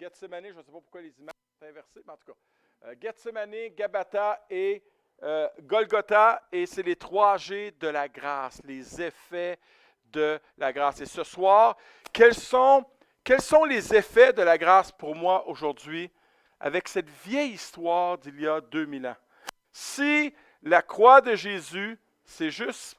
Gethsemane, je ne sais pas pourquoi les images sont inversées, mais en tout cas. Gethsemane, Gabata et Golgotha, et c'est les 3 G de la grâce, les effets de la grâce. Et ce soir, quels sont les effets de la grâce pour moi aujourd'hui avec cette vieille histoire d'il y a 2000 ans? Si la croix de Jésus, c'est juste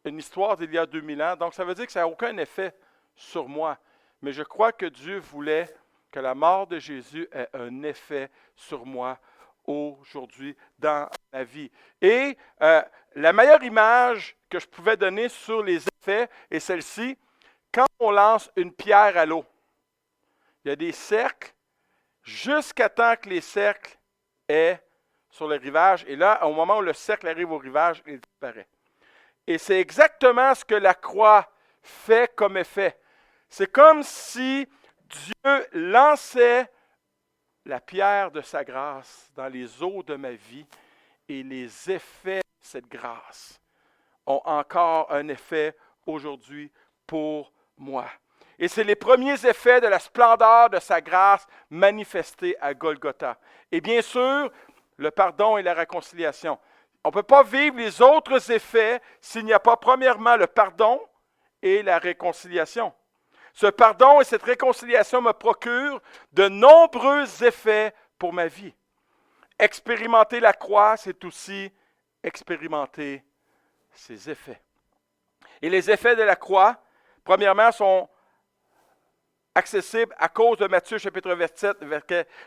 une histoire d'il y a 2000 ans, donc ça veut dire que ça n'a aucun effet sur moi. Mais je crois que Dieu voulait que la mort de Jésus ait un effet sur moi aujourd'hui dans ma vie. Et la meilleure image que je pouvais donner sur les effets est celle-ci. Quand on lance une pierre à l'eau, il y a des cercles jusqu'à temps que les cercles aient sur le rivage. Et là, au moment où le cercle arrive au rivage, il disparaît. Et c'est exactement ce que la croix fait comme effet. C'est comme si Dieu lançait la pierre de sa grâce dans les eaux de ma vie et les effets de cette grâce ont encore un effet aujourd'hui pour moi. Et c'est les premiers effets de la splendeur de sa grâce manifestée à Golgotha. Et bien sûr, le pardon et la réconciliation. On ne peut pas vivre les autres effets s'il n'y a pas premièrement le pardon et la réconciliation. Ce pardon et cette réconciliation me procurent de nombreux effets pour ma vie. Expérimenter la croix, c'est aussi expérimenter ses effets. Et les effets de la croix, premièrement, sont accessibles à cause de Matthieu chapitre 27,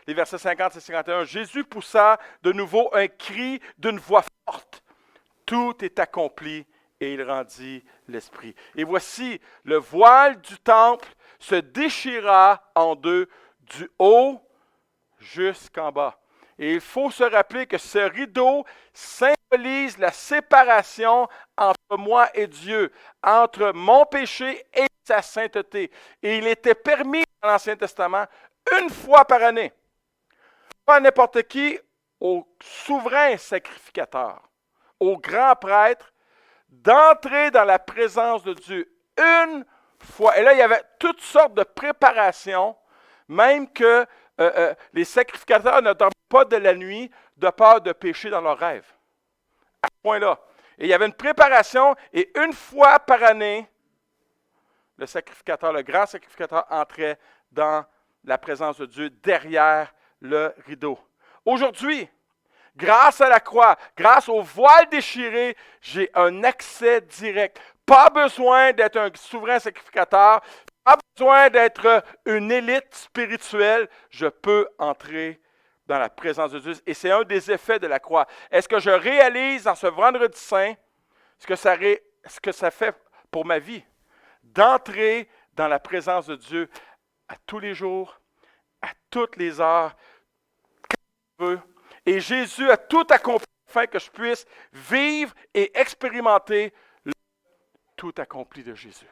les versets 50 et 51. Jésus poussa de nouveau un cri d'une voix forte. Tout est accompli. Et il rendit l'esprit. Et voici, le voile du temple se déchira en deux, du haut jusqu'en bas. Et il faut se rappeler que ce rideau symbolise la séparation entre moi et Dieu, entre mon péché et sa sainteté. Et il était permis dans l'Ancien Testament une fois par année, pas à n'importe qui, au souverain sacrificateur, au grand prêtre, d'entrer dans la présence de Dieu une fois. Et là, il y avait toutes sortes de préparations, même que les sacrificateurs ne dormaient pas de la nuit de peur de pécher dans leurs rêves. À ce point-là. Et il y avait une préparation, et une fois par année, le sacrificateur, le grand sacrificateur, entrait dans la présence de Dieu derrière le rideau. Aujourd'hui, grâce à la croix, grâce au voile déchiré, j'ai un accès direct. Pas besoin d'être un souverain sacrificateur, pas besoin d'être une élite spirituelle. Je peux entrer dans la présence de Dieu. Et c'est un des effets de la croix. Est-ce que je réalise en ce vendredi saint ce que ça fait pour ma vie? D'entrer dans la présence de Dieu à tous les jours, à toutes les heures, quand je veux. Et Jésus a tout accompli afin que je puisse vivre et expérimenter le tout accompli de Jésus.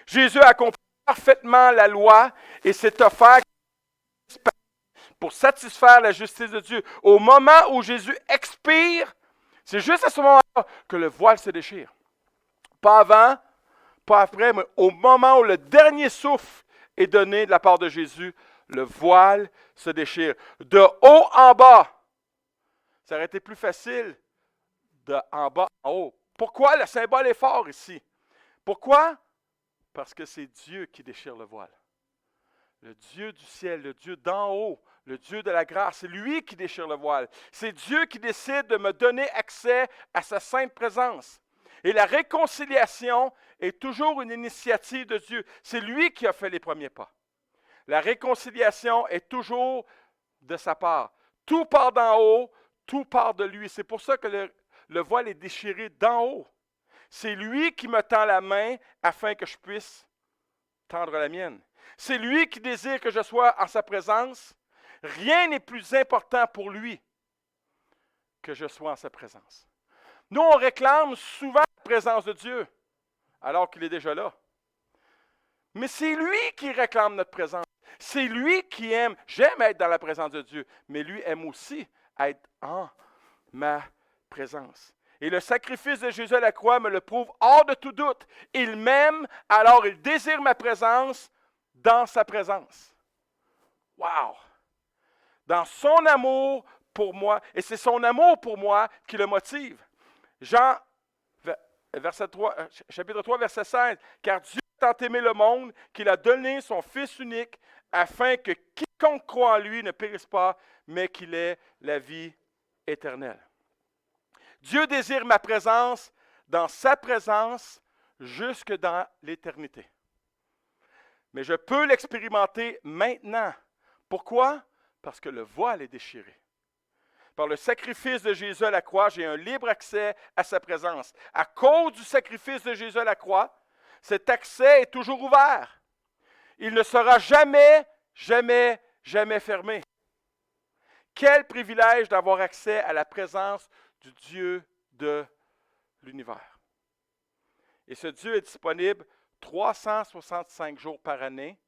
Jésus a accompli parfaitement la loi et s'est offert pour satisfaire la justice de Dieu. Au moment où Jésus expire, c'est juste à ce moment-là que le voile se déchire. Pas avant, pas après, mais au moment où le dernier souffle est donné de la part de Jésus, le voile se déchire. De haut en bas, ça aurait été plus facile de en bas en haut. Pourquoi le symbole est fort ici? Pourquoi? Parce que c'est Dieu qui déchire le voile. Le Dieu du ciel, le Dieu d'en haut, le Dieu de la grâce, c'est lui qui déchire le voile. C'est Dieu qui décide de me donner accès à sa sainte présence. Et la réconciliation est toujours une initiative de Dieu. C'est lui qui a fait les premiers pas. La réconciliation est toujours de sa part. Tout part d'en haut, tout part de lui. C'est pour ça que le voile est déchiré d'en haut. C'est lui qui me tend la main afin que je puisse tendre la mienne. C'est lui qui désire que je sois en sa présence. Rien n'est plus important pour lui que je sois en sa présence. Nous, on réclame souvent la présence de Dieu, alors qu'il est déjà là. Mais c'est lui qui réclame notre présence. C'est lui qui aime. J'aime être dans la présence de Dieu, mais lui aime aussi être en ma présence. Et le sacrifice de Jésus à la croix me le prouve hors de tout doute. Il m'aime, alors il désire ma présence dans sa présence. Wow! Wow! Dans son amour pour moi, et c'est son amour pour moi qui le motive. Jean, chapitre 3, verset 16. Car Dieu a tant aimé le monde qu'il a donné son Fils unique afin que quiconque croit en lui ne périsse pas, mais qu'il ait la vie éternelle. Dieu désire ma présence dans sa présence jusque dans l'éternité. Mais je peux l'expérimenter maintenant. Pourquoi? Parce que le voile est déchiré. Par le sacrifice de Jésus à la croix, j'ai un libre accès à sa présence. À cause du sacrifice de Jésus à la croix, cet accès est toujours ouvert. Il ne sera jamais, jamais, jamais fermé. Quel privilège d'avoir accès à la présence du Dieu de l'univers. Et ce Dieu est disponible 365 jours par année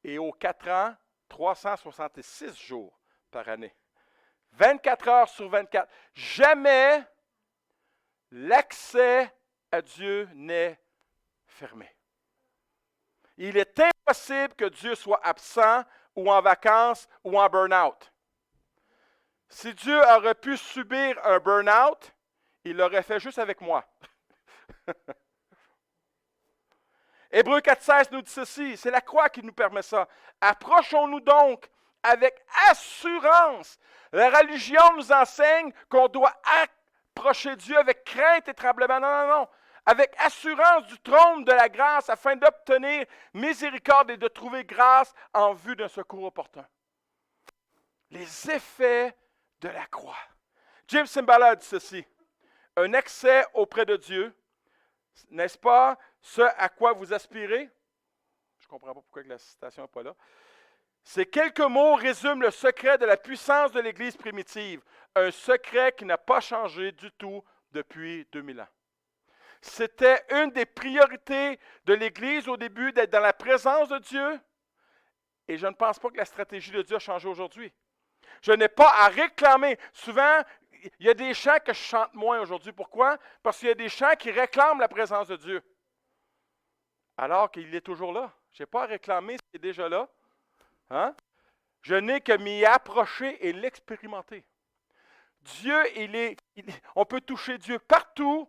et aux 4 ans, 366 jours par année. 24 heures sur 24. Jamais l'accès à Dieu n'est fermé. Il est impossible que Dieu soit absent ou en vacances ou en burn-out. Si Dieu aurait pu subir un burn-out, il l'aurait fait juste avec moi. Hébreux 4,16 nous dit ceci, c'est la croix qui nous permet ça. Approchons-nous donc avec assurance. La religion nous enseigne qu'on doit approcher Dieu avec crainte et tremblement. Non, non, non. Avec assurance du trône de la grâce afin d'obtenir miséricorde et de trouver grâce en vue d'un secours opportun. Les effets de la croix. Jim Cymbala dit ceci. Un accès auprès de Dieu, n'est-ce pas ce à quoi vous aspirez? Je ne comprends pas pourquoi la citation n'est pas là. Ces quelques mots résument le secret de la puissance de l'Église primitive. Un secret qui n'a pas changé du tout depuis 2000 ans. C'était une des priorités de l'Église au début d'être dans la présence de Dieu. Et je ne pense pas que la stratégie de Dieu a changé aujourd'hui. Je n'ai pas à réclamer. Souvent, il y a des chants que je chante moins aujourd'hui. Pourquoi? Parce qu'il y a des chants qui réclament la présence de Dieu. Alors qu'il est toujours là. Je n'ai pas à réclamer ce qui est déjà là. Hein? Je n'ai que m'y approcher et l'expérimenter. Dieu, on peut toucher Dieu partout,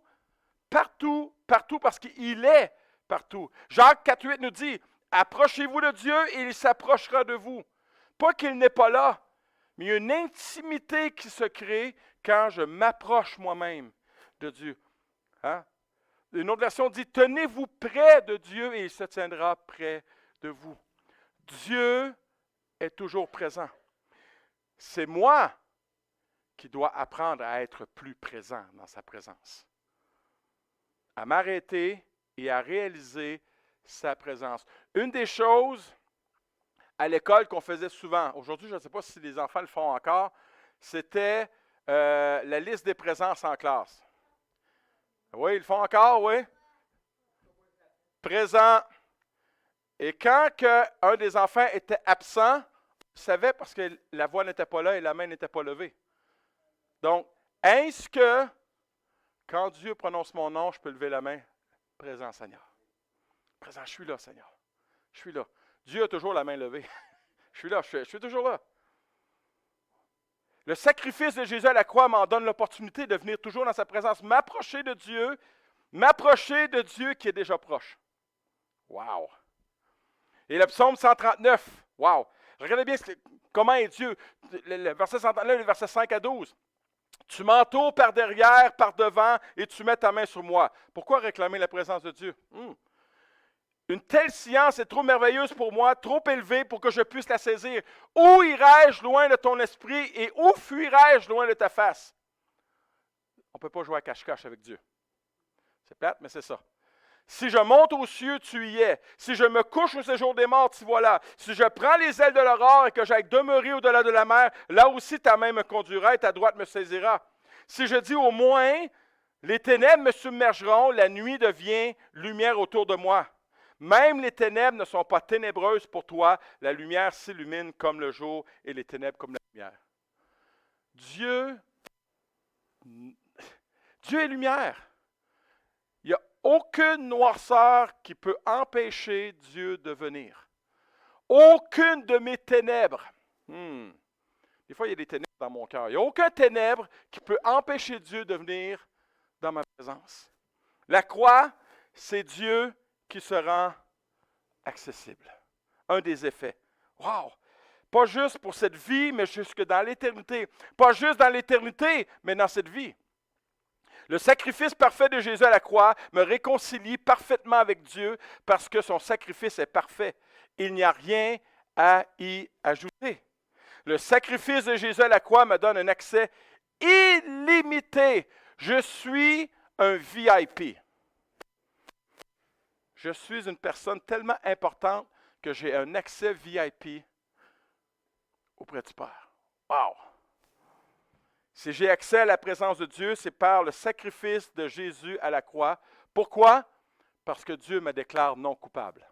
partout, partout, parce qu'il est partout. Jacques 4,8 nous dit, approchez-vous de Dieu et il s'approchera de vous. Pas qu'il n'est pas là, mais il y a une intimité qui se crée quand je m'approche moi-même de Dieu. Hein? Une autre version dit, tenez-vous près de Dieu et il se tiendra près de vous. Dieu est toujours présent. C'est moi qui dois apprendre à être plus présent dans sa présence. À m'arrêter et à réaliser sa présence. Une des choses à l'école qu'on faisait souvent, aujourd'hui je ne sais pas si les enfants le font encore, c'était la liste des présences en classe. Oui, ils le font encore, oui. Présent. Et quand un des enfants était absent, on savait parce que la voix n'était pas là et la main n'était pas levée. Donc, est-ce que quand Dieu prononce mon nom, je peux lever la main? Présent, Seigneur. Présent, je suis là, Seigneur. Je suis là. Dieu a toujours la main levée. Je suis là, je suis toujours là. Le sacrifice de Jésus à la croix m'en donne l'opportunité de venir toujours dans sa présence, m'approcher de Dieu qui est déjà proche. Wow! Et le psaume 139, wow! Regardez bien comment est Dieu. Le verset 139, le verset 5 à 12. Tu m'entoures par derrière, par devant, et tu mets ta main sur moi. Pourquoi réclamer la présence de Dieu? Une telle science est trop merveilleuse pour moi, trop élevée pour que je puisse la saisir. Où irai-je loin de ton esprit et où fuirai-je loin de ta face? On ne peut pas jouer à cache-cache avec Dieu. C'est plate, mais c'est ça. Si je monte aux cieux, tu y es. Si je me couche au séjour des morts, tu voilà. Si je prends les ailes de l'aurore et que j'aille demeurer au-delà de la mer, là aussi ta main me conduira et ta droite me saisira. Si je dis au moins, les ténèbres me submergeront, la nuit devient lumière autour de moi. Même les ténèbres ne sont pas ténébreuses pour toi. La lumière s'illumine comme le jour et les ténèbres comme la lumière. Dieu est lumière. Il n'y a aucune noirceur qui peut empêcher Dieu de venir. Aucune de mes ténèbres Hmm. Des fois, il y a des ténèbres dans mon cœur. Il n'y a aucun ténèbre qui peut empêcher Dieu de venir dans ma présence. La croix, c'est Dieu qui se rend accessible. Un des effets. Wow! Pas juste pour cette vie, mais jusque dans l'éternité. Pas juste dans l'éternité, mais dans cette vie. Le sacrifice parfait de Jésus à la croix me réconcilie parfaitement avec Dieu parce que son sacrifice est parfait. Il n'y a rien à y ajouter. Le sacrifice de Jésus à la croix me donne un accès illimité. Je suis un VIP. Je suis une personne tellement importante que j'ai un accès VIP auprès du Père. Wow! Si j'ai accès à la présence de Dieu, c'est par le sacrifice de Jésus à la croix. Pourquoi? Parce que Dieu me déclare non coupable.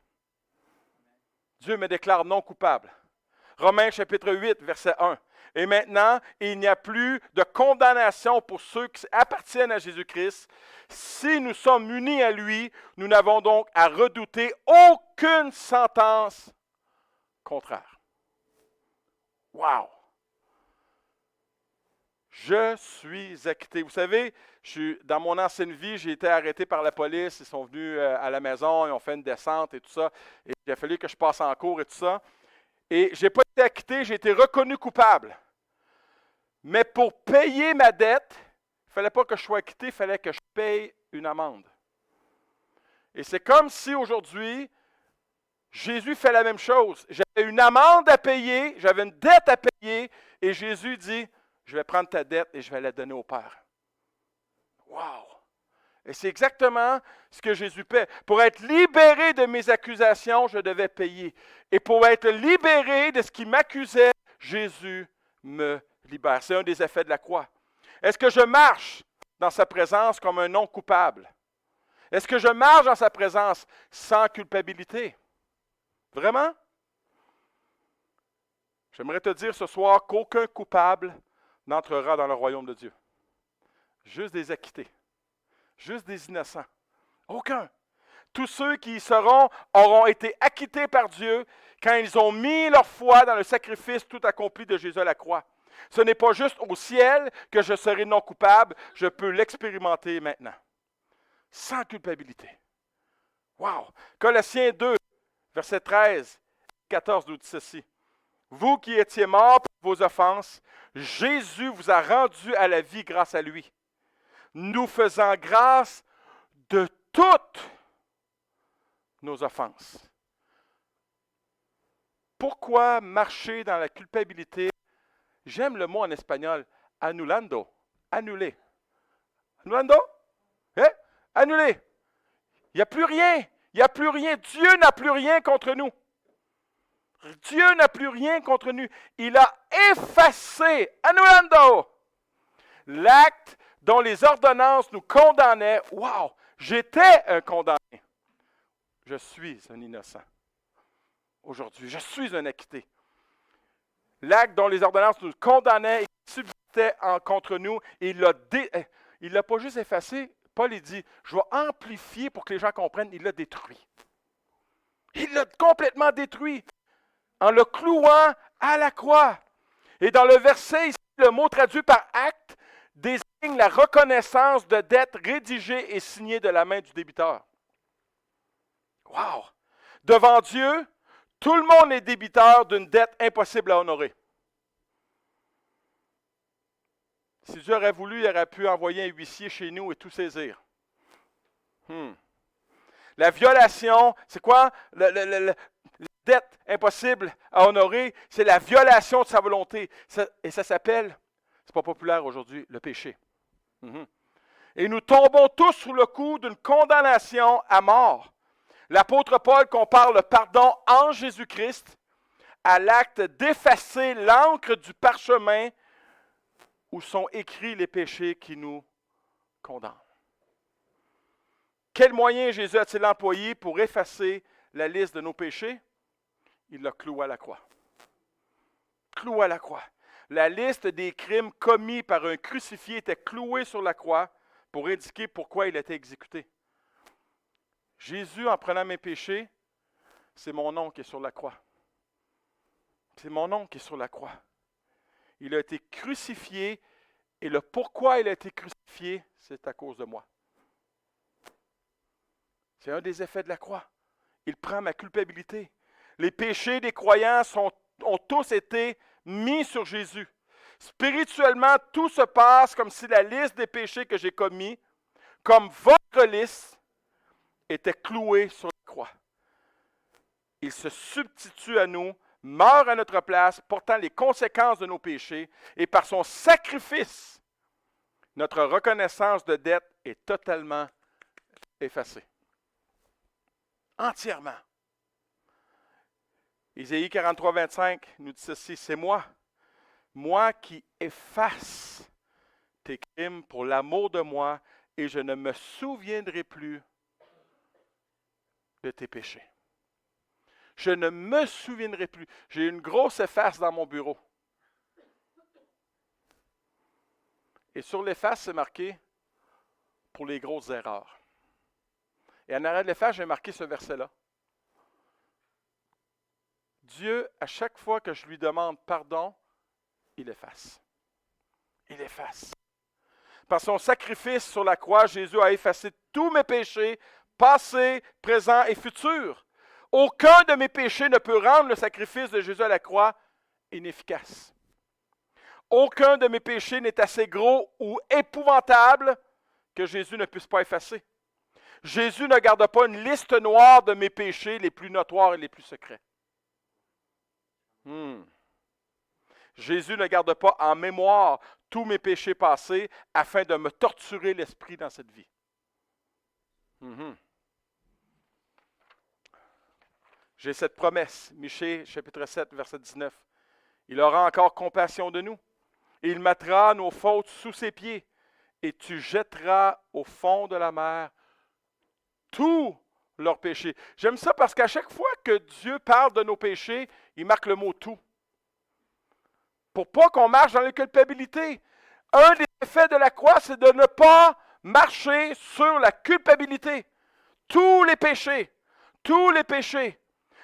Dieu me déclare non coupable. Romains chapitre 8, verset 1. Et maintenant, il n'y a plus de condamnation pour ceux qui appartiennent à Jésus-Christ. Si nous sommes unis à lui, nous n'avons donc à redouter aucune sentence contraire. Wow! Je suis acquitté. Vous savez, dans mon ancienne vie, j'ai été arrêté par la police. Ils sont venus à la maison, ils ont fait une descente et tout ça. Et il a fallu que je passe en cours et tout ça. Et je n'ai pas été acquitté, j'ai été reconnu coupable. Mais pour payer ma dette, il ne fallait pas que je sois acquitté, il fallait que je paye une amende. Et c'est comme si aujourd'hui, Jésus fait la même chose. J'avais une amende à payer, j'avais une dette à payer, et Jésus dit, je vais prendre ta dette et je vais la donner au Père. Wow! Et c'est exactement ce que Jésus paie. Pour être libéré de mes accusations, je devais payer. Et pour être libéré de ce qui m'accusait, Jésus me libère. C'est un des effets de la croix. Est-ce que je marche dans sa présence comme un non coupable? Est-ce que je marche dans sa présence sans culpabilité? Vraiment? J'aimerais te dire ce soir qu'aucun coupable n'entrera dans le royaume de Dieu. Juste des acquittés. Juste des innocents. Aucun. Tous ceux qui y seront auront été acquittés par Dieu quand ils ont mis leur foi dans le sacrifice tout accompli de Jésus à la croix. Ce n'est pas juste au ciel que je serai non coupable, je peux l'expérimenter maintenant. Sans culpabilité. Wow! Colossiens 2, verset 13, 14 nous dit ceci. Vous qui étiez morts pour vos offenses, Jésus vous a rendu à la vie grâce à lui, nous faisant grâce de toutes nos offenses. Pourquoi marcher dans la culpabilité? J'aime le mot en espagnol, anulando, annuler. Anulando? Hein? Annuler. Il n'y a plus rien. Il n'y a plus rien. Dieu n'a plus rien contre nous. Dieu n'a plus rien contre nous. Il a effacé, annulando, l'acte dont les ordonnances nous condamnaient. Wow! J'étais un condamné. Je suis un innocent. Aujourd'hui, je suis un acquitté. L'acte dont les ordonnances nous condamnaient et subsistaient contre nous, il ne l'a pas juste effacé. Paul il dit, je vais amplifier pour que les gens comprennent, il l'a détruit. Il l'a complètement détruit en le clouant à la croix. Et dans le verset, ici, le mot traduit par acte désigne la reconnaissance de dette rédigée et signée de la main du débiteur. Wow! Devant Dieu, tout le monde est débiteur d'une dette impossible à honorer. Si Dieu aurait voulu, il aurait pu envoyer un huissier chez nous et tout saisir. La violation, c'est quoi? La dette impossible à honorer, c'est la violation de sa volonté. Et ça s'appelle, c'est pas populaire aujourd'hui, le péché. Et nous tombons tous sous le coup d'une condamnation à mort. L'apôtre Paul compare le pardon en Jésus-Christ à l'acte d'effacer l'encre du parchemin où sont écrits les péchés qui nous condamnent. Quel moyen Jésus a-t-il employé pour effacer la liste de nos péchés? Il l'a cloué à la croix. Cloué à la croix. La liste des crimes commis par un crucifié était clouée sur la croix pour indiquer pourquoi il était exécuté. Jésus, en prenant mes péchés, c'est mon nom qui est sur la croix. C'est mon nom qui est sur la croix. Il a été crucifié et le pourquoi il a été crucifié, c'est à cause de moi. C'est un des effets de la croix. Il prend ma culpabilité. Les péchés des croyants ont tous été mis sur Jésus. Spirituellement, tout se passe comme si la liste des péchés que j'ai commis, comme votre liste, était clouée sur la croix. Il se substitue à nous, meurt à notre place, portant les conséquences de nos péchés, et par son sacrifice, notre reconnaissance de dette est totalement effacée. Entièrement. Ésaïe 43, 25 nous dit ceci, c'est moi qui efface tes crimes pour l'amour de moi, et je ne me souviendrai plus de tes péchés. Je ne me souviendrai plus. J'ai une grosse efface dans mon bureau. Et sur l'efface, c'est marqué pour les grosses erreurs. Et en arrière de l'efface, j'ai marqué ce verset-là. Dieu, à chaque fois que je lui demande pardon, il efface. Il efface. Par son sacrifice sur la croix, Jésus a effacé tous mes péchés, passés, présents et futurs. Aucun de mes péchés ne peut rendre le sacrifice de Jésus à la croix inefficace. Aucun de mes péchés n'est assez gros ou épouvantable que Jésus ne puisse pas effacer. Jésus ne garde pas une liste noire de mes péchés les plus notoires et les plus secrets. Jésus ne garde pas en mémoire tous mes péchés passés afin de me torturer l'esprit dans cette vie. J'ai cette promesse, Michée, chapitre 7, verset 19. Il aura encore compassion de nous. Et il mettra nos fautes sous ses pieds. Et tu jetteras au fond de la mer tous leurs péchés. J'aime ça parce qu'à chaque fois que Dieu parle de nos péchés, il marque le mot « tout ». Pour pas qu'on marche dans la culpabilité. Un des effets de la croix, c'est de ne pas marcher sur la culpabilité. Tous les péchés.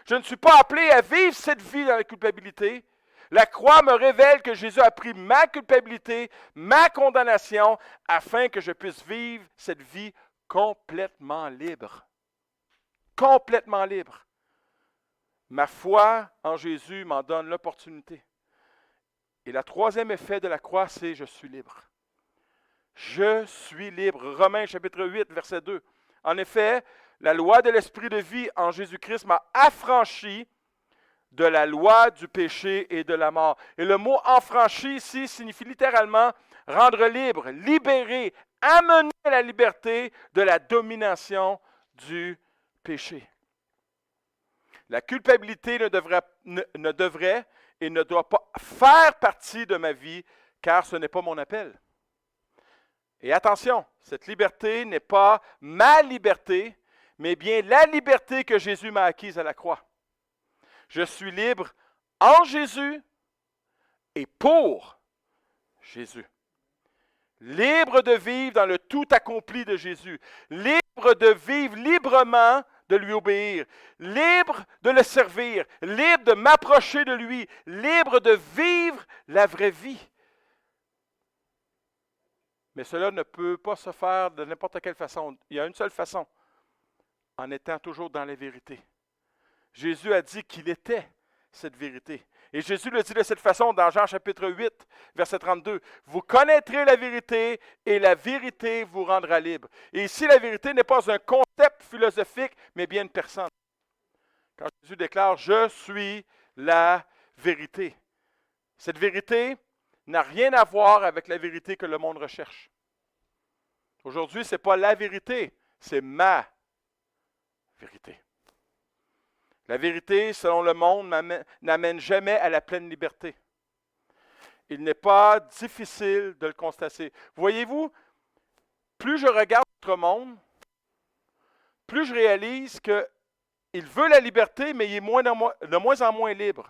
Je ne suis pas appelé à vivre cette vie dans la culpabilité. La croix me révèle que Jésus a pris ma culpabilité, ma condamnation, afin que je puisse vivre cette vie complètement libre. Complètement libre. Ma foi en Jésus m'en donne l'opportunité. Et le troisième effet de la croix, c'est « je suis libre ». Je suis libre. Romains chapitre 8, verset 2. En effet, la loi de l'esprit de vie en Jésus-Christ m'a affranchi de la loi du péché et de la mort. Et le mot « affranchi » ici signifie littéralement rendre libre, libérer, amener à la liberté de la domination du péché. La culpabilité ne devrait et ne doit pas faire partie de ma vie, car ce n'est pas mon appel. Et attention, cette liberté n'est pas ma liberté, mais bien la liberté que Jésus m'a acquise à la croix. Je suis libre en Jésus et pour Jésus. Libre de vivre dans le tout accompli de Jésus. Libre de vivre librement, de lui obéir. Libre de le servir. Libre de m'approcher de lui. Libre de vivre la vraie vie. Mais cela ne peut pas se faire de n'importe quelle façon. Il y a une seule façon, en étant toujours dans la vérité. Jésus a dit qu'il était cette vérité. Et Jésus le dit de cette façon dans Jean chapitre 8, verset 32. « Vous connaîtrez la vérité et la vérité vous rendra libre. » Et ici, la vérité n'est pas un concept philosophique, mais bien une personne. Quand Jésus déclare « Je suis la vérité », cette vérité n'a rien à voir avec la vérité que le monde recherche. Aujourd'hui, ce n'est pas la vérité, c'est ma vérité. La vérité, selon le monde, n'amène jamais à la pleine liberté. Il n'est pas difficile de le constater. Voyez-vous, plus je regarde notre monde, plus je réalise qu'il veut la liberté, mais il est de moins en moins libre.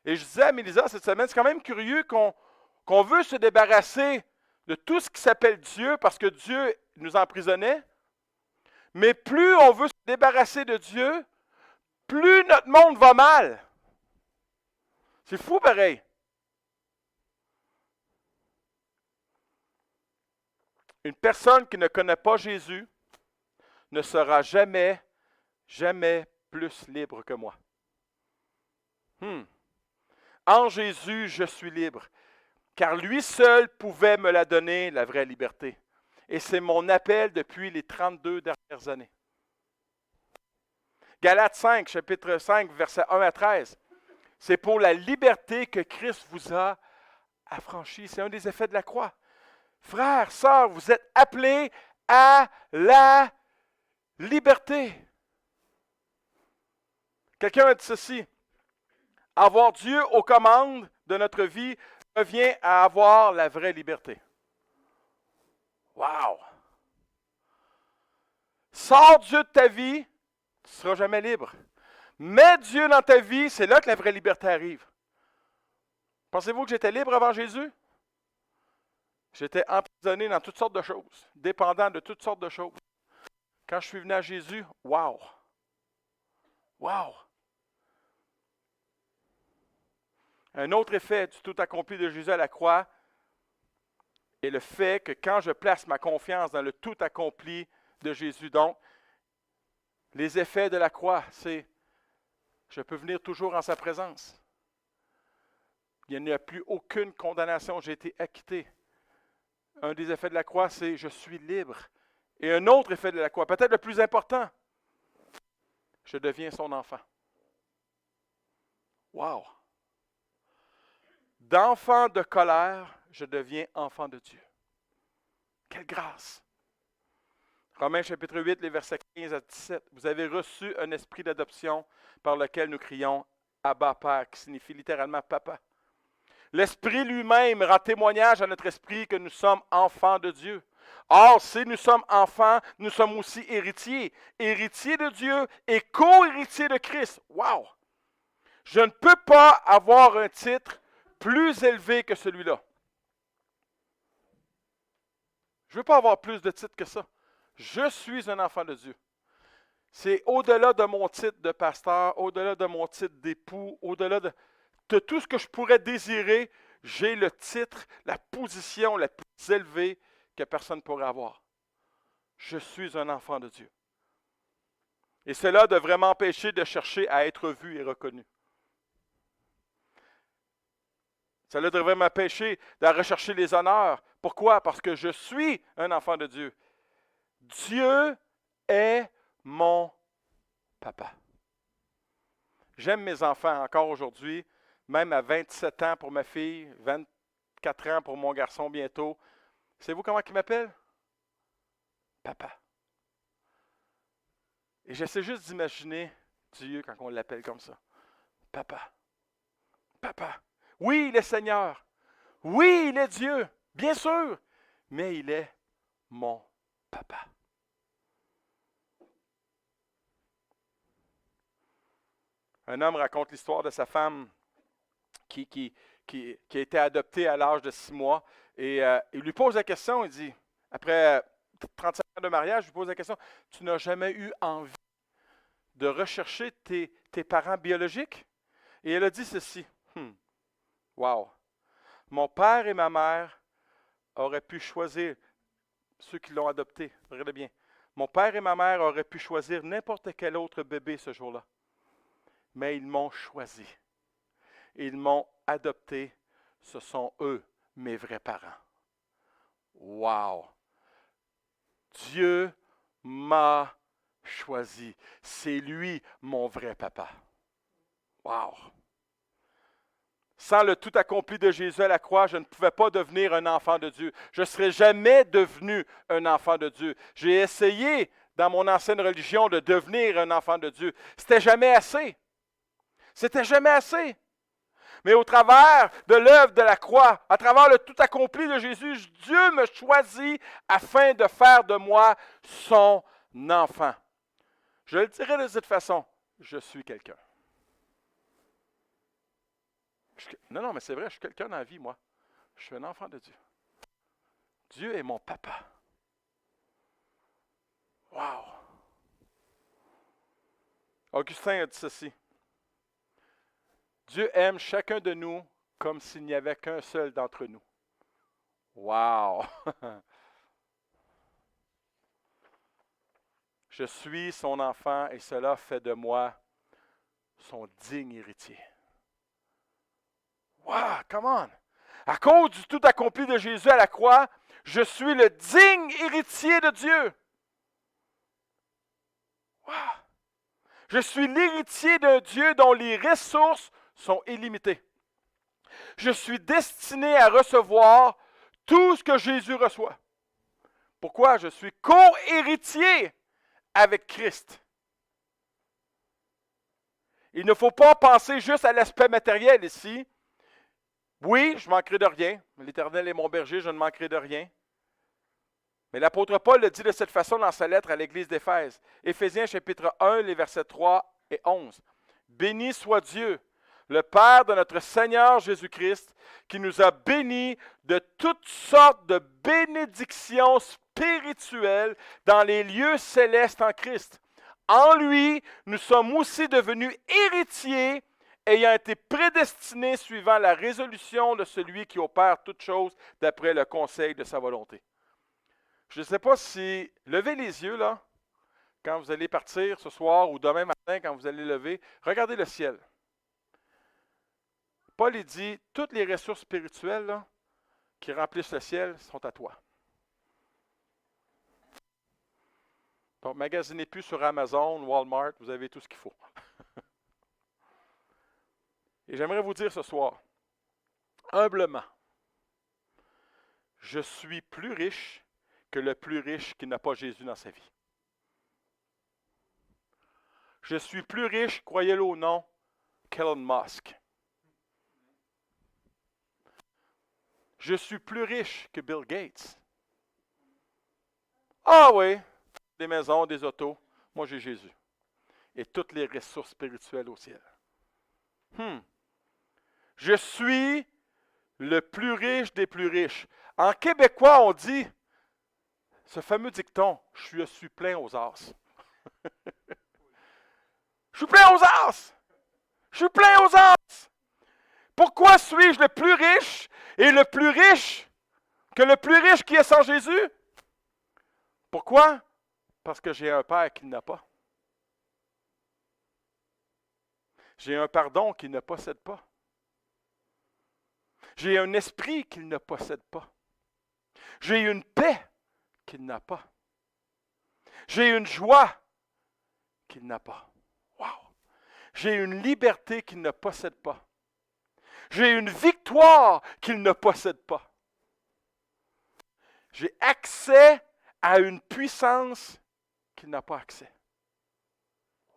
Et je disais à Mélisa cette semaine, c'est quand même curieux qu'on veut se débarrasser de tout ce qui s'appelle Dieu parce que Dieu nous emprisonnait. Mais plus on veut se débarrasser de Dieu, plus notre monde va mal. C'est fou pareil. Une personne qui ne connaît pas Jésus ne sera jamais, jamais plus libre que moi. En Jésus, je suis libre, car lui seul pouvait me la donner, la vraie liberté. Et c'est mon appel depuis les 32 dernières années. Galates 5, chapitre 5, versets 1 à 13. C'est pour la liberté que Christ vous a affranchis. C'est un des effets de la croix. Frères, sœurs, vous êtes appelés à la liberté. Quelqu'un a dit ceci. Avoir Dieu aux commandes de notre vie revient à avoir la vraie liberté. Wow! Sors Dieu de ta vie, tu ne seras jamais libre. Mets Dieu dans ta vie, c'est là que la vraie liberté arrive. Pensez-vous que j'étais libre avant Jésus? J'étais emprisonné dans toutes sortes de choses, dépendant de toutes sortes de choses. Quand je suis venu à Jésus, wow! Wow! Un autre effet du tout accompli de Jésus à la croix est le fait que quand je place ma confiance dans le tout accompli de Jésus, donc, les effets de la croix, c'est je peux venir toujours en sa présence. Il n'y a plus aucune condamnation, j'ai été acquitté. Un des effets de la croix, c'est je suis libre. Et un autre effet de la croix, peut-être le plus important, je deviens son enfant. Wow! D'enfant de colère, je deviens enfant de Dieu. Quelle grâce! Romains chapitre 8, les versets 15 à 17. Vous avez reçu un esprit d'adoption par lequel nous crions Abba Père, qui signifie littéralement papa. L'Esprit lui-même rend témoignage à notre esprit que nous sommes enfants de Dieu. Or, si nous sommes enfants, nous sommes aussi héritiers. Héritiers de Dieu et co-héritiers de Christ. Wow! Je ne peux pas avoir un titre plus élevé que celui-là. Je ne veux pas avoir plus de titres que ça. Je suis un enfant de Dieu. C'est au-delà de mon titre de pasteur, au-delà de mon titre d'époux, au-delà de tout ce que je pourrais désirer, j'ai le titre, la position la plus élevée que personne ne pourrait avoir. Je suis un enfant de Dieu. Et cela devrait m'empêcher de chercher à être vu et reconnu. Cela devrait m'empêcher de rechercher les honneurs. Pourquoi? Parce que je suis un enfant de Dieu. Dieu est mon papa. J'aime mes enfants encore aujourd'hui, même à 27 ans pour ma fille, 24 ans pour mon garçon bientôt. Savez-vous comment il m'appelle? Papa. Et j'essaie juste d'imaginer Dieu quand on l'appelle comme ça. Papa. Papa. Oui, il est Seigneur. Oui, il est Dieu, bien sûr, mais il est mon papa. Un homme raconte l'histoire de sa femme qui a été adoptée à l'âge de 6 mois. Et il lui pose la question, il dit, après 35 ans de mariage, il lui pose la question, tu n'as jamais eu envie de rechercher tes parents biologiques? Et elle a dit ceci, wow, mon père et ma mère auraient pu choisir, ceux qui l'ont adopté, regardez bien, mon père et ma mère auraient pu choisir n'importe quel autre bébé ce jour-là. Mais ils m'ont choisi. Ils m'ont adopté. Ce sont eux, mes vrais parents. Wow! Dieu m'a choisi. C'est lui, mon vrai papa. Wow! Sans le tout accompli de Jésus à la croix, je ne pouvais pas devenir un enfant de Dieu. Je ne serais jamais devenu un enfant de Dieu. J'ai essayé, dans mon ancienne religion, de devenir un enfant de Dieu. C'était jamais assez. C'était jamais assez. Mais au travers de l'œuvre de la croix, à travers le tout accompli de Jésus, Dieu me choisit afin de faire de moi son enfant. Je le dirai de cette façon, je suis quelqu'un. Non, mais c'est vrai, je suis quelqu'un dans la vie, moi. Je suis un enfant de Dieu. Dieu est mon papa. Wow! Augustin a dit ceci. Dieu aime chacun de nous comme s'il n'y avait qu'un seul d'entre nous. Wow! Je suis son enfant et cela fait de moi son digne héritier. Wow, come on! À cause du tout accompli de Jésus à la croix, je suis le digne héritier de Dieu. Wow! Je suis l'héritier d'un Dieu dont les ressources sont illimitées. Je suis destiné à recevoir tout ce que Jésus reçoit. Pourquoi? Je suis co-héritier avec Christ. Il ne faut pas penser juste à l'aspect matériel ici. Oui, je manquerai de rien. L'Éternel est mon berger, je ne manquerai de rien. Mais l'apôtre Paul le dit de cette façon dans sa lettre à l'église d'Éphèse. Éphésiens chapitre 1, les versets 3 et 11. Béni soit Dieu, le Père de notre Seigneur Jésus-Christ, qui nous a bénis de toutes sortes de bénédictions spirituelles dans les lieux célestes en Christ. En lui, nous sommes aussi devenus héritiers, ayant été prédestinés suivant la résolution de celui qui opère toutes choses d'après le conseil de sa volonté. Je ne sais pas si... Levez les yeux, là, quand vous allez partir ce soir ou demain matin, quand vous allez lever. Regardez le ciel. Paul, il dit, toutes les ressources spirituelles là, qui remplissent le ciel sont à toi. Donc, magasinez plus sur Amazon, Walmart, vous avez tout ce qu'il faut. Et j'aimerais vous dire ce soir, humblement, je suis plus riche que le plus riche qui n'a pas Jésus dans sa vie. Je suis plus riche, croyez-le ou non, qu'Elon Musk. Je suis plus riche que Bill Gates. Ah oui, des maisons, des autos. Moi, j'ai Jésus. Et toutes les ressources spirituelles au ciel. Je suis le plus riche des plus riches. En québécois, on dit ce fameux dicton, je suis plein aux as. Je suis plein aux as. Je suis plein aux as. Pourquoi suis-je le plus riche et le plus riche que le plus riche qui est sans Jésus? Pourquoi? Parce que j'ai un Père qu'il n'a pas. J'ai un pardon qu'il ne possède pas. J'ai un esprit qu'il ne possède pas. J'ai une paix qu'il n'a pas. J'ai une joie qu'il n'a pas. Wow! J'ai une liberté qu'il ne possède pas. J'ai une victoire qu'il ne possède pas. J'ai accès à une puissance qu'il n'a pas accès.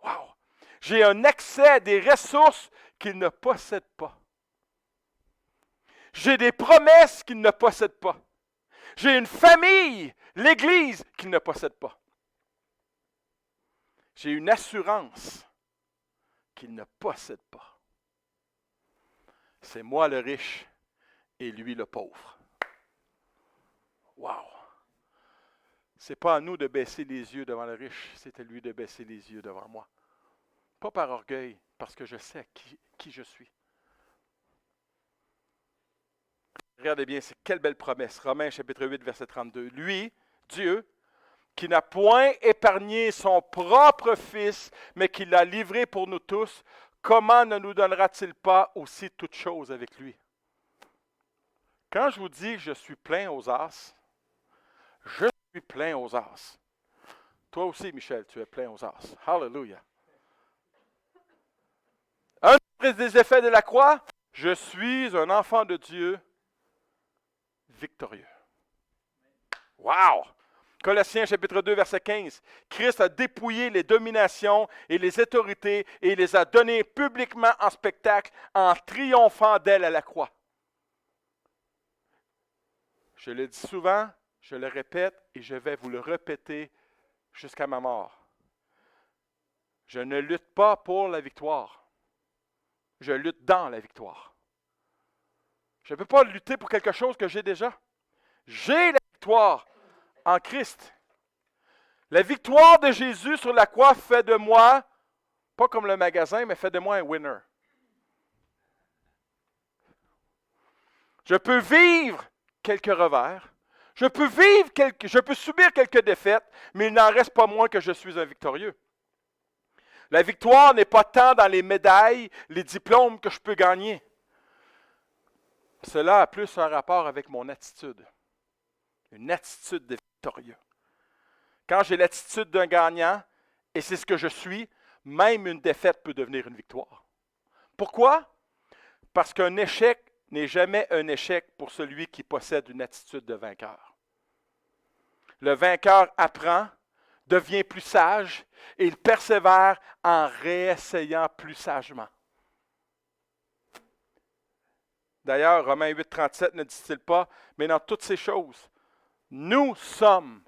Wow! J'ai un accès à des ressources qu'il ne possède pas. J'ai des promesses qu'il ne possède pas. J'ai une famille, l'Église, qu'il ne possède pas. J'ai une assurance qu'il ne possède pas. C'est moi le riche et lui le pauvre. Wow! Ce n'est pas à nous de baisser les yeux devant le riche, c'est à lui de baisser les yeux devant moi. Pas par orgueil, parce que je sais qui je suis. Regardez bien, c'est quelle belle promesse. Romains chapitre 8, verset 32. Lui, Dieu, qui n'a point épargné son propre Fils, mais qui l'a livré pour nous tous, comment ne nous donnera-t-il pas aussi toutes choses avec lui? Quand je vous dis je suis plein aux as, je suis plein aux as. Toi aussi, Michel, tu es plein aux as. Hallelujah. Un des effets de la croix, je suis un enfant de Dieu victorieux. Wow! Colossiens chapitre 2, verset 15. Christ a dépouillé les dominations et les autorités et les a données publiquement en spectacle en triomphant d'elles à la croix. Je le dis souvent, je le répète et je vais vous le répéter jusqu'à ma mort. Je ne lutte pas pour la victoire. Je lutte dans la victoire. Je ne peux pas lutter pour quelque chose que j'ai déjà. J'ai la victoire en Christ. La victoire de Jésus sur la croix fait de moi, pas comme le magasin, mais fait de moi un winner. Je peux vivre quelques revers. Je peux subir quelques défaites, mais il n'en reste pas moins que je suis un victorieux. La victoire n'est pas tant dans les médailles, les diplômes que je peux gagner. Cela a plus un rapport avec mon attitude. Une attitude de victorieux. Quand j'ai l'attitude d'un gagnant, et c'est ce que je suis, même une défaite peut devenir une victoire. Pourquoi? Parce qu'un échec n'est jamais un échec pour celui qui possède une attitude de vainqueur. Le vainqueur apprend, devient plus sage et il persévère en réessayant plus sagement. D'ailleurs, Romains 8, 37 ne dit-il pas, mais dans toutes ces choses, nous sommes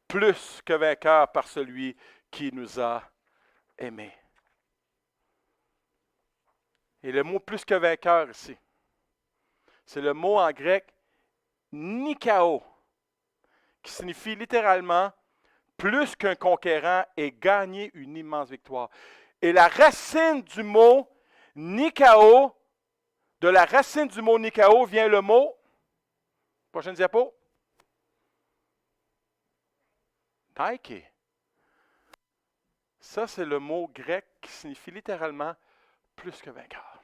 plus que vainqueurs par celui qui nous a aimés. Et le mot plus que vainqueur ici, c'est le mot en grec nikao, qui signifie littéralement plus qu'un conquérant et gagner une immense victoire. Et la racine du mot nikao, de la racine du mot nikao vient le mot, prochaine diapo, Nike. Ça, c'est le mot grec qui signifie littéralement plus que vainqueur.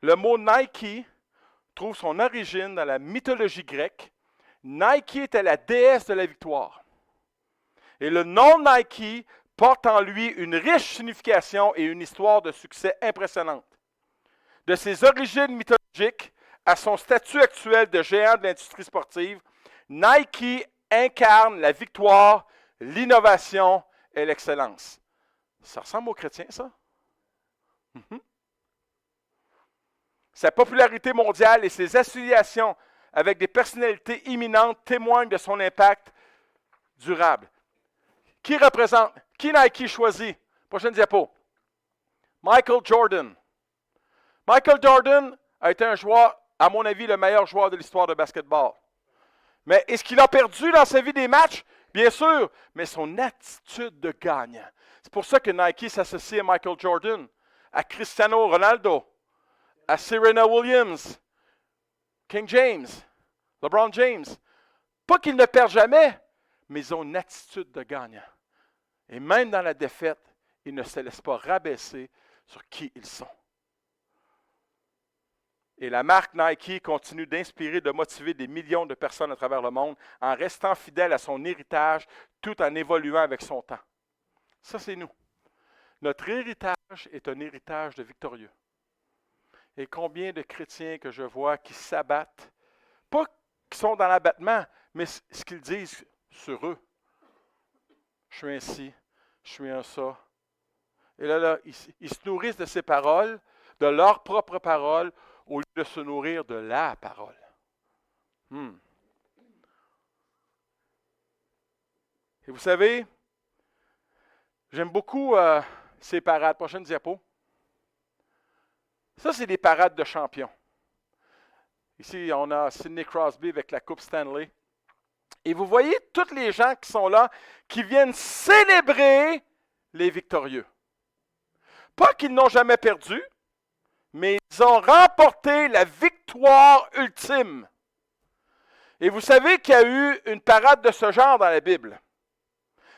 Le mot Nike trouve son origine dans la mythologie grecque. Nike était la déesse de la victoire. Et le nom Nike porte en lui une riche signification et une histoire de succès impressionnante. De ses origines mythologiques à son statut actuel de géant de l'industrie sportive, Nike incarne la victoire, l'innovation et l'excellence. Ça ressemble aux chrétiens, ça? Sa popularité mondiale et ses associations avec des personnalités imminentes témoignent de son impact durable. Qui représente? Qui Nike choisit? Prochaine diapo. Michael Jordan. Michael Jordan a été un joueur, à mon avis, le meilleur joueur de l'histoire de basketball. Mais est-ce qu'il a perdu dans sa vie des matchs? Bien sûr, mais son attitude de gagnant. C'est pour ça que Nike s'associe à Michael Jordan, à Cristiano Ronaldo, à Serena Williams, King James, LeBron James. Pas qu'ils ne perdent jamais, mais ils ont une attitude de gagnant. Et même dans la défaite, ils ne se laissent pas rabaisser sur qui ils sont. Et la marque Nike continue d'inspirer, de motiver des millions de personnes à travers le monde en restant fidèle à son héritage tout en évoluant avec son temps. Ça, c'est nous. Notre héritage est un héritage de victorieux. Et combien de chrétiens que je vois qui s'abattent, pas qui sont dans l'abattement, mais ce qu'ils disent sur eux. Je suis ainsi, je suis un ça. Et là, ils se nourrissent de ces paroles, de leurs propres paroles, au lieu de se nourrir de la parole. Et vous savez, j'aime beaucoup ces parades. Prochaine diapo. Ça, c'est des parades de champions. Ici, on a Sidney Crosby avec la Coupe Stanley. Et vous voyez tous les gens qui sont là, qui viennent célébrer les victorieux. Pas qu'ils n'ont jamais perdu, mais ils ont remporté la victoire ultime. Et vous savez qu'il y a eu une parade de ce genre dans la Bible.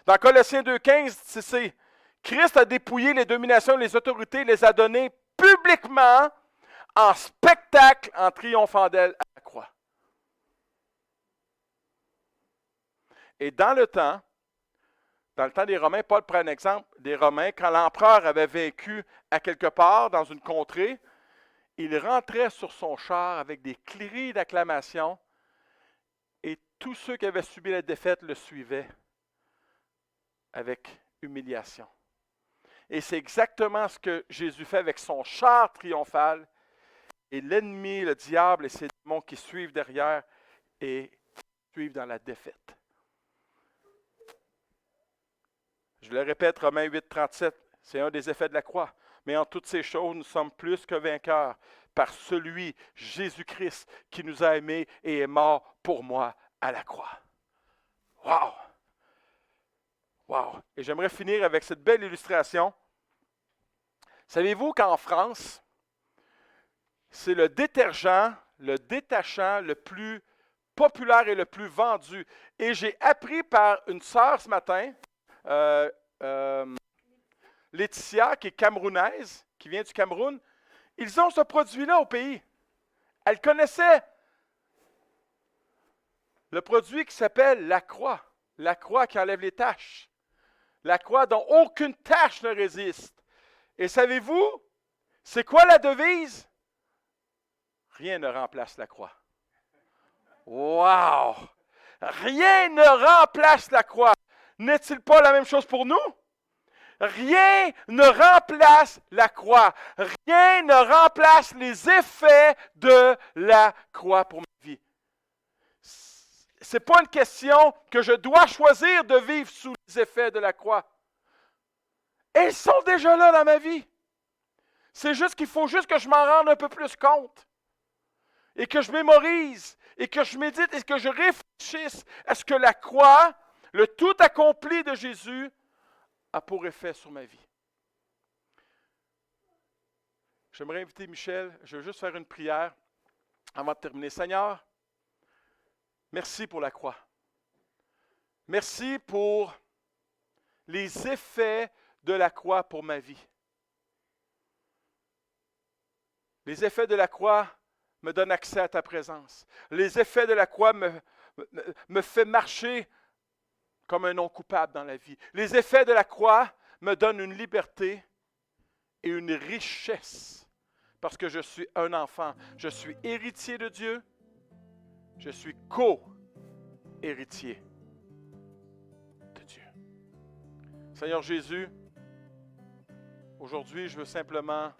Dans Colossiens 2,15, c'est Christ a dépouillé les dominations, les autorités, les a données publiquement en spectacle en triomphant d'elles à la croix. Et dans le temps des Romains, Paul prend un exemple des Romains, quand l'empereur avait vaincu à quelque part dans une contrée, il rentrait sur son char avec des cris d'acclamation et tous ceux qui avaient subi la défaite le suivaient avec humiliation. Et c'est exactement ce que Jésus fait avec son char triomphal. Et l'ennemi, le diable et ses démons qui suivent derrière et suivent dans la défaite. Je le répète, Romains 8, 37, c'est un des effets de la croix. Mais en toutes ces choses, nous sommes plus que vainqueurs par celui, Jésus-Christ, qui nous a aimés et est mort pour moi à la croix. Wow! Wow! Et j'aimerais finir avec cette belle illustration. Savez-vous qu'en France, c'est le détergent, le détachant le plus populaire et le plus vendu. Et j'ai appris par une sœur ce matin, euh, euh, Laetitia, qui est camerounaise, qui vient du Cameroun, ils ont ce produit-là au pays. Elle connaissait le produit qui s'appelle la croix qui enlève les taches, la croix dont aucune tache ne résiste. Et savez-vous, c'est quoi la devise? Rien ne remplace la croix. Wow! Rien ne remplace la croix. N'est-il pas la même chose pour nous? Rien ne remplace la croix. Rien ne remplace les effets de la croix pour ma vie. Ce n'est pas une question que je dois choisir de vivre sous les effets de la croix. Elles sont déjà là dans ma vie. C'est juste qu'il faut juste que je m'en rende un peu plus compte. Et que je mémorise, et que je médite, et que je réfléchisse à ce que la croix, le tout accompli de Jésus, a pour effet sur ma vie. J'aimerais inviter Michel, je veux juste faire une prière avant de terminer. Seigneur, merci pour la croix. Merci pour les effets de la croix pour ma vie. Les effets de la croix me donnent accès à ta présence. Les effets de la croix me fait marcher comme un non coupable dans la vie. Les effets de la croix me donnent une liberté et une richesse parce que je suis un enfant. Je suis héritier de Dieu. Je suis co-héritier de Dieu. Seigneur Jésus, aujourd'hui, je veux simplement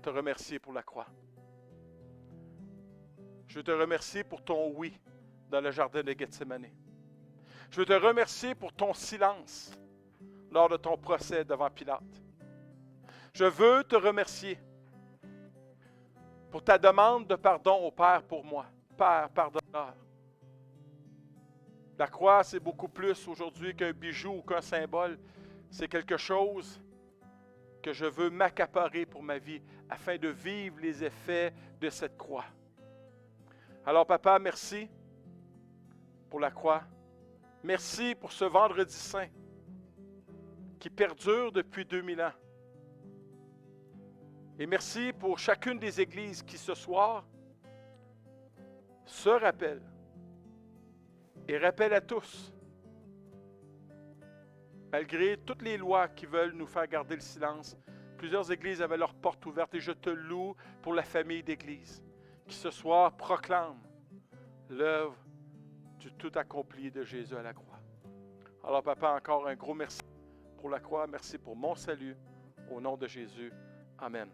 te remercier pour la croix. Je veux te remercier pour ton oui dans le jardin de Gethsémani. Je veux te remercier pour ton silence lors de ton procès devant Pilate. Je veux te remercier pour ta demande de pardon au Père pour moi. Père, pardonne-leur. La croix, c'est beaucoup plus aujourd'hui qu'un bijou ou qu'un symbole. C'est quelque chose que je veux m'accaparer pour ma vie afin de vivre les effets de cette croix. Alors, Papa, merci pour la croix. Merci pour ce vendredi saint qui perdure depuis 2000 ans. Et merci pour chacune des églises qui ce soir se rappellent et rappellent à tous, malgré toutes les lois qui veulent nous faire garder le silence, plusieurs églises avaient leurs portes ouvertes et je te loue pour la famille d'églises qui ce soir proclament l'œuvre du tout accompli de Jésus à la croix. Alors, Papa, encore un gros merci pour la croix. Merci pour mon salut. Au nom de Jésus. Amen.